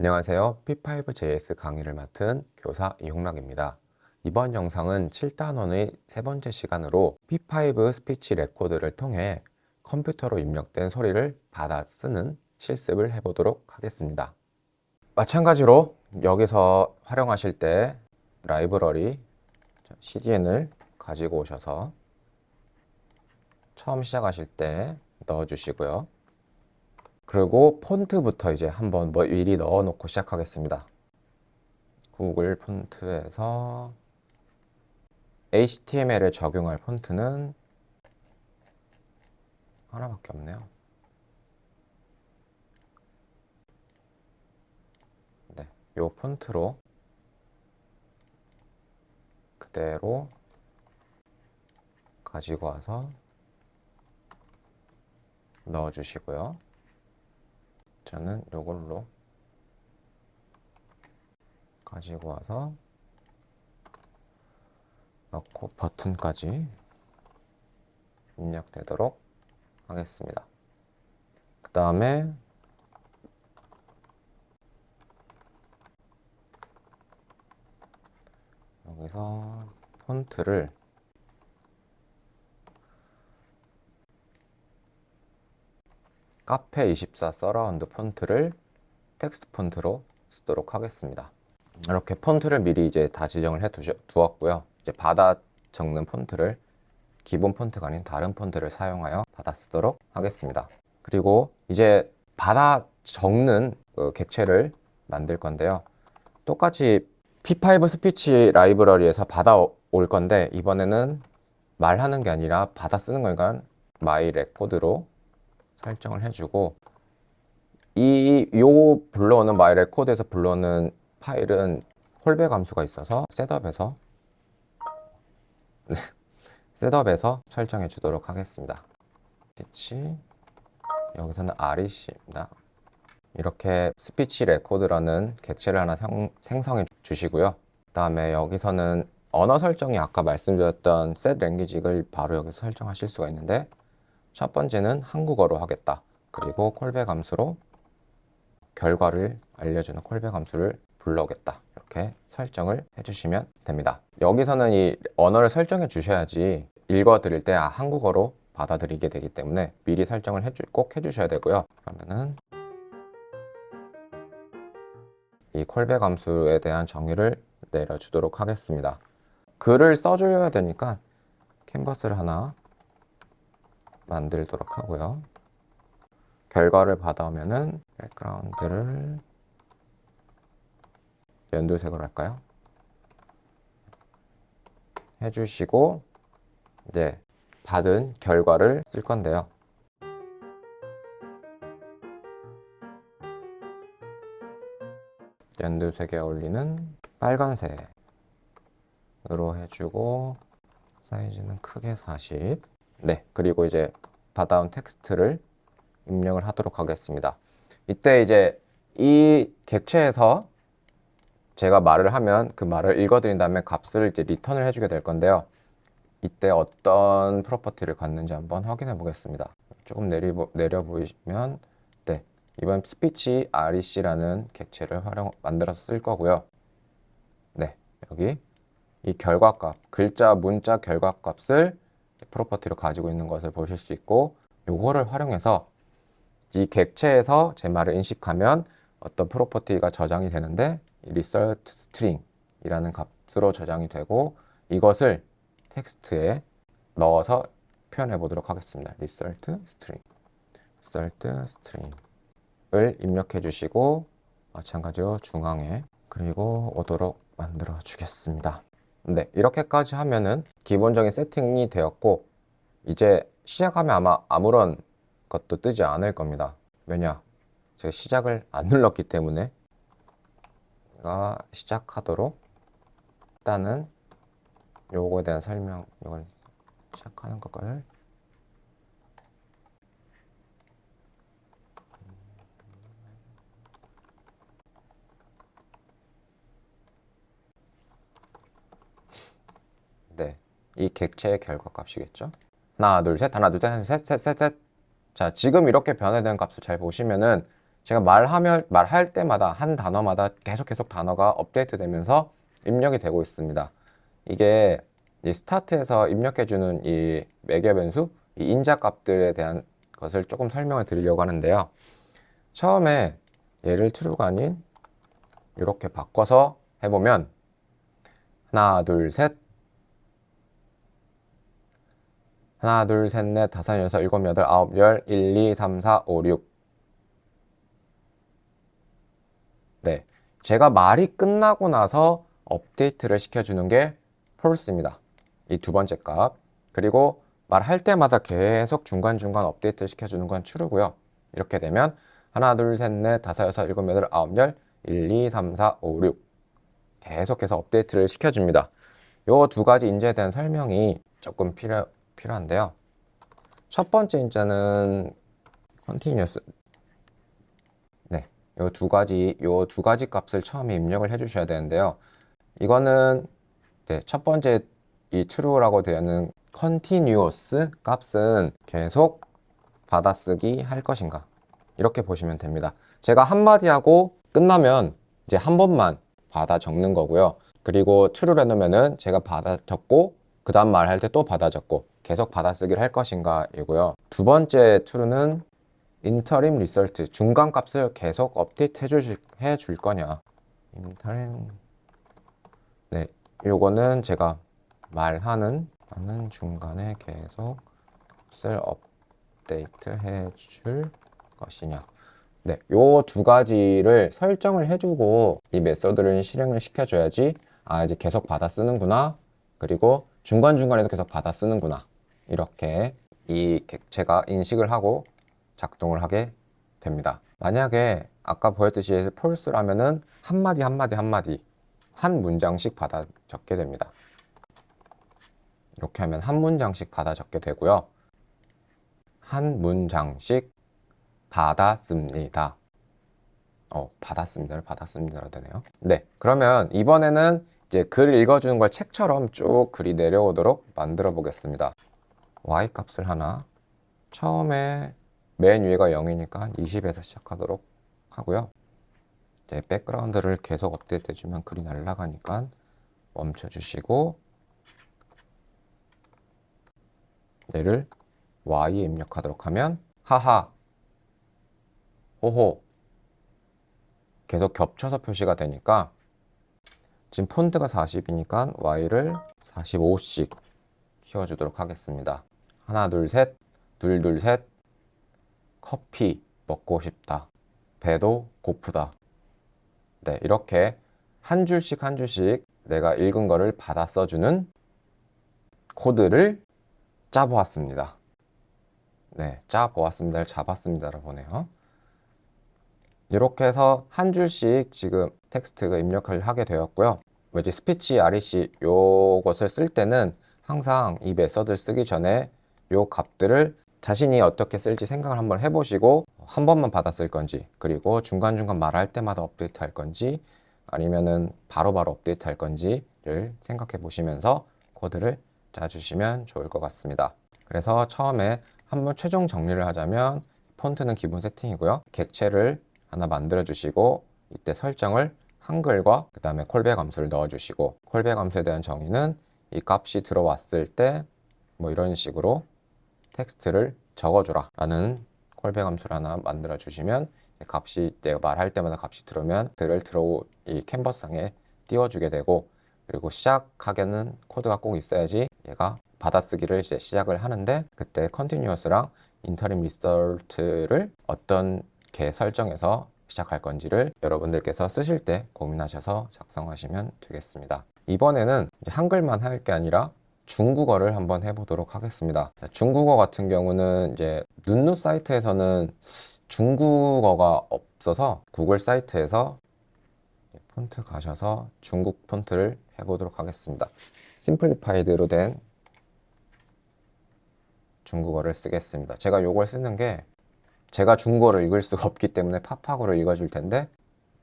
안녕하세요. P5JS 강의를 맡은 교사 이홍락입니다. 이번 영상은 7단원의 세 번째 시간으로 P5 스피치 레코드를 통해 컴퓨터로 입력된 소리를 받아 쓰는 실습을 해보도록 하겠습니다. 마찬가지로 여기서 활용하실 때 라이브러리 CDN을 가지고 오셔서 처음 시작하실 때 넣어주시고요. 그리고 폰트부터 이제 한번 미리 넣어 놓고 시작하겠습니다. 구글 폰트에서 HTML에 적용할 폰트는 하나밖에 없네요. 네, 요 폰트로 그대로 가지고 와서 넣어 주시고요. 저는 요걸로 가지고 와서 넣고 버튼까지 입력되도록 하겠습니다. 그 다음에 여기서 폰트를 카페24 서라운드 폰트를 텍스트 폰트로 쓰도록 하겠습니다. 이렇게 폰트를 미리 이제 다 지정을 해 두었고요. 이제 받아 적는 폰트를 기본 폰트가 아닌 다른 폰트를 사용하여 받아 쓰도록 하겠습니다. 그리고 이제 받아 적는 객체를 만들 건데요. 똑같이 P5 스피치 라이브러리에서 받아 올 건데 이번에는 말하는 게 아니라 받아 쓰는 거니까 마이 레코드로 설정을 해주고 요 불러오는 마이 레코드에서 불러오는 파일은 콜백 함수가 있어서 셋업에서 설정해 주도록 하겠습니다. 스피치 여기서는 REC입니다. 이렇게 스피치 레코드라는 객체를 하나 생성해 주시고요. 그 다음에 여기서는 언어 설정이 아까 말씀드렸던 set language를 바로 여기서 설정하실 수가 있는데 첫 번째는 한국어로 하겠다. 그리고 콜백 함수로 결과를 알려주는 콜백 함수를 불러오겠다. 이렇게 설정을 해주시면 됩니다. 여기서는 이 언어를 설정해 주셔야지 읽어 드릴 때 한국어로 받아들이게 되기 때문에 미리 설정을 꼭 해주셔야 되고요. 그러면은 이 콜백 함수에 대한 정의를 내려주도록 하겠습니다. 글을 써줘야 되니까 캔버스를 하나 만들도록 하고요. 결과를 받아오면은 백그라운드를 연두색으로 할까요? 해주시고 이제 받은 결과를 쓸 건데요. 연두색에 어울리는 빨간색으로 해주고 사이즈는 크게 40. 네, 그리고 이제 받아온 텍스트를 입력을 하도록 하겠습니다. 이때 이제 이 객체에서 제가 말을 하면 그 말을 읽어드린 다음에 값을 이제 리턴을 해주게 될 건데요. 이때 어떤 프로퍼티를 갖는지 한번 확인해 보겠습니다. 조금 내려 보이시면 네, 이번 스피치 REC라는 객체를 만들어서 쓸 거고요. 네, 여기 이 결과값, 글자, 문자 결과값을 프로퍼티로 가지고 있는 것을 보실 수 있고 요거를 활용해서 이 객체에서 제 말을 인식하면 어떤 프로퍼티가 저장이 되는데 result string 이라는 값으로 저장이 되고 이것을 텍스트에 넣어서 표현해 보도록 하겠습니다. result string을 입력해 주시고 마찬가지로 중앙에 그리고 오도록 만들어 주겠습니다. 네, 이렇게까지 하면은 기본적인 세팅이 되었고 이제 시작하면 아마 아무런 것도 뜨지 않을 겁니다. 왜냐? 제가 시작을 안 눌렀기 때문에 제가 시작하도록 일단은 요거에 대한 설명 이걸 시작하는 것을 네, 이 객체의 결과값이겠죠. 하나 둘 셋 하나 둘 셋 셋 셋 셋 셋. 자, 지금 이렇게 변화된 값을 잘 보시면은 제가 말할 때마다 한 단어마다 계속 단어가 업데이트 되면서 입력이 되고 있습니다. 이게 이 스타트에서 입력해주는 이 매개 변수, 이 인자 값들에 대한 것을 조금 설명을 드리려고 하는데요. 처음에 얘를 true가 아닌 이렇게 바꿔서 해보면 하나, 둘, 셋, 하나, 둘, 셋, 넷, 다섯, 여섯, 일곱, 여덟, 아홉, 열, 1, 2, 3, 4, 5, 6. 네. 제가 말이 끝나고 나서 업데이트를 시켜주는 게 false입니다. 이 두 번째 값. 그리고 말할 때마다 계속 중간중간 업데이트 시켜주는 건 true고요. 이렇게 되면 하나, 둘, 셋, 넷, 다섯, 여섯, 일곱, 여덟, 아홉, 열, 1, 2, 3, 4, 5, 6. 계속해서 업데이트를 시켜줍니다. 요 두 가지 인자에 대한 설명이 조금 필요한데요. 첫 번째 인자는 continuous. 네, 요 두 가지 값을 처음에 입력을 해주셔야 되는데요. 이거는 네, 첫 번째 이 true라고 되어 있는 continuous 값은 계속 받아쓰기 할 것인가, 이렇게 보시면 됩니다. 제가 한마디 하고 끝나면 이제 한 번만 받아 적는 거고요. 그리고 true를 해놓으면은 제가 받아 적고 그 다음 말 할 때 또 받아 적고 계속 받아쓰기를 할 것인가 이고요. 두 번째 true는 interim result, 중간 값을 계속 업데이트 해줄 거냐. interim. 네, 요거는 제가 말하는 중간에 계속 값을 업데이트 해줄 것이냐. 네, 요 두 가지를 설정을 해주고 이 메서드를 실행을 시켜줘야지 이제 계속 받아 쓰는구나, 그리고 중간중간에도 계속 받아 쓰는구나, 이렇게 이 객체가 인식을 하고 작동을 하게 됩니다. 만약에 아까 보였듯이 false라면은 한마디 한 문장씩 받아 적게 됩니다. 이렇게 하면 한 문장씩 받아 적게 되고요. 한 문장씩 받았습니다. 받았습니다로 되네요. 네, 그러면 이번에는 이제 글 읽어주는 걸 책처럼 쭉 글이 내려오도록 만들어 보겠습니다. y 값을 하나, 처음에 맨 위에가 0이니까 20에서 시작하도록 하고요. 이제 백그라운드를 계속 업데이트 해주면 글이 날아가니까 멈춰주시고, 얘를 y에 입력하도록 하면 하하, 호호 계속 겹쳐서 표시가 되니까, 지금 폰트가 40이니까 y를 45씩 키워주도록 하겠습니다. 하나, 둘, 셋, 둘, 셋, 커피 먹고 싶다, 배도 고프다. 네, 이렇게 한 줄씩 내가 읽은 거를 받아 써주는 코드를 짜보았습니다. 네, 짜보았습니다를 잡았습니다라고 보네요. 이렇게 해서 한 줄씩 지금 텍스트가 입력을 하게 되었고요. 이제 스피치 REC 요것을 쓸 때는 항상 이 메서드를 쓰기 전에 요 값들을 자신이 어떻게 쓸지 생각을 한번 해보시고, 한 번만 받아 쓸 건지, 그리고 중간중간 말할 때마다 업데이트 할 건지, 아니면은 바로바로 업데이트 할 건지를 생각해 보시면서 코드를 짜주시면 좋을 것 같습니다. 그래서 처음에 한번 최종 정리를 하자면, 폰트는 기본 세팅이고요. 객체를 하나 만들어 주시고, 이때 설정을 한글과 그 다음에 콜백 함수를 넣어 주시고, 콜백 함수에 대한 정의는 이 값이 들어왔을 때 뭐 이런 식으로 텍스트를 적어줘라 라는 콜백 함수를 하나 만들어 주시면, 값이 내가 말할 때마다 값이 들어오면 이 캔버스상에 띄워주게 되고, 그리고 시작하게는 코드가 꼭 있어야지 얘가 받아쓰기를 이제 시작을 하는데, 그때 continuous랑 interim result를 어떤 게 설정해서 시작할 건지를 여러분들께서 쓰실 때 고민하셔서 작성하시면 되겠습니다. 이번에는 한글만 할 게 아니라 중국어를 한번 해보도록 하겠습니다. 중국어 같은 경우는 이제 눈누 사이트에서는 중국어가 없어서 구글 사이트에서 폰트 가셔서 중국 폰트를 해보도록 하겠습니다. 심플리파이드로 된 중국어를 쓰겠습니다. 제가 요걸 쓰는 게, 제가 중국어를 읽을 수가 없기 때문에 팝하고를 읽어줄 텐데,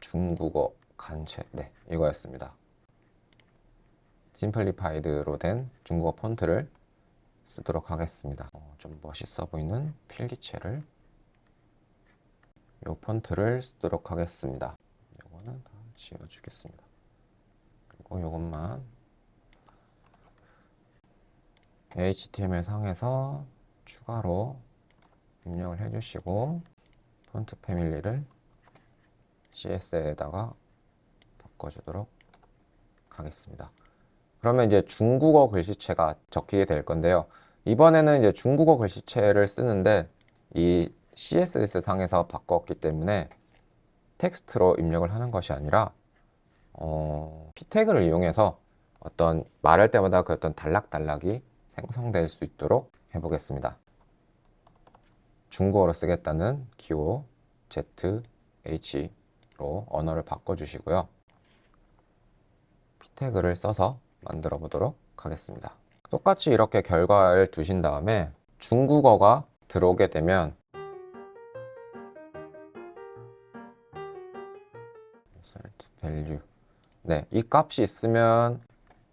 중국어 간체, 네, 이거였습니다. 심플리파이드로 된 중국어 폰트를 쓰도록 하겠습니다. 좀 멋있어 보이는 필기체를 이 폰트를 쓰도록 하겠습니다. 이거는 다 지워주겠습니다. 그리고 이것만 HTML 상에서 추가로 입력을 해주시고 폰트 패밀리를 CS에다가 바꿔주도록 하겠습니다. 그러면 이제 중국어 글씨체가 적히게 될 건데요. 이번에는 이제 중국어 글씨체를 쓰는데 이 CSS 상에서 바꿨기 때문에 텍스트로 입력을 하는 것이 아니라 p 태그를 이용해서 어떤 말할 때마다 그 어떤 단락단락이 생성될 수 있도록 해보겠습니다. 중국어로 쓰겠다는 기호 ZH로 언어를 바꿔주시고요. p 태그를 써서 만들어 보도록 하겠습니다. 똑같이 이렇게 결과를 두신 다음에 중국어가 들어오게 되면 value 네, 이 값이 있으면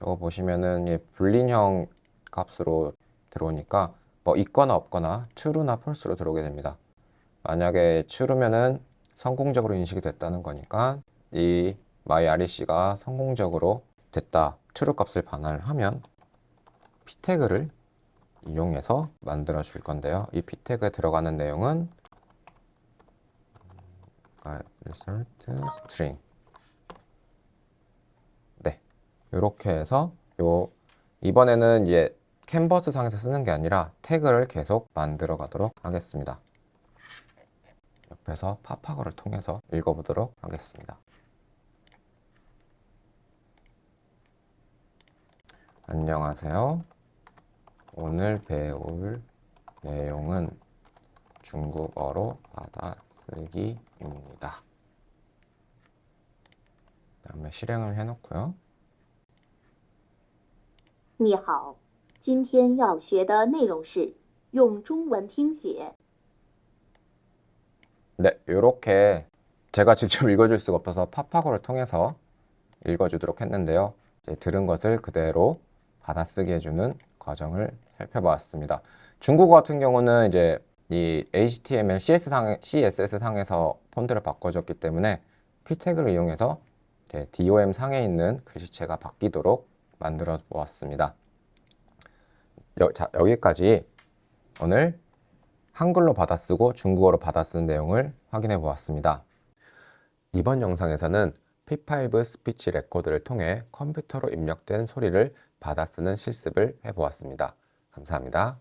이거 보시면은 이 불린형 값으로 들어오니까 뭐 있거나 없거나 true나 false로 들어오게 됩니다. 만약에 true면은 성공적으로 인식이 됐다는 거니까 이 myREC가 성공적으로 됐다, true 값을 반환하면 p 태그를 이용해서 만들어 줄 건데요. 이 p 태그에 들어가는 내용은 result string 네, 이렇게 해서 이번에는 이제 캔버스 상에서 쓰는 게 아니라 태그를 계속 만들어 가도록 하겠습니다. 옆에서 팝하고를 통해서 읽어보도록 하겠습니다. 안녕하세요. 오늘 배울 내용은 중국어로 받아쓰기입니다. 다음에 실행을 해놓고요. 你好，今天要学的内容是用中文听写。 네, 이렇게 제가 직접 읽어줄 수가 없어서 팝하고를 통해서 읽어주도록 했는데요. 이제 들은 것을 그대로 받아쓰기 해주는 과정을 살펴보았습니다. 중국어 같은 경우는 이제 이 HTML, CSS 상에서 폰트를 바꿔줬기 때문에 p 태그를 이용해서 DOM 상에 있는 글씨체가 바뀌도록 만들어 보았습니다. 자, 여기까지 오늘 한글로 받아쓰고 중국어로 받아쓰는 내용을 확인해 보았습니다. 이번 영상에서는 P5 스피치 레코더를 통해 컴퓨터로 입력된 소리를 받아쓰는 실습을 해보았습니다. 감사합니다.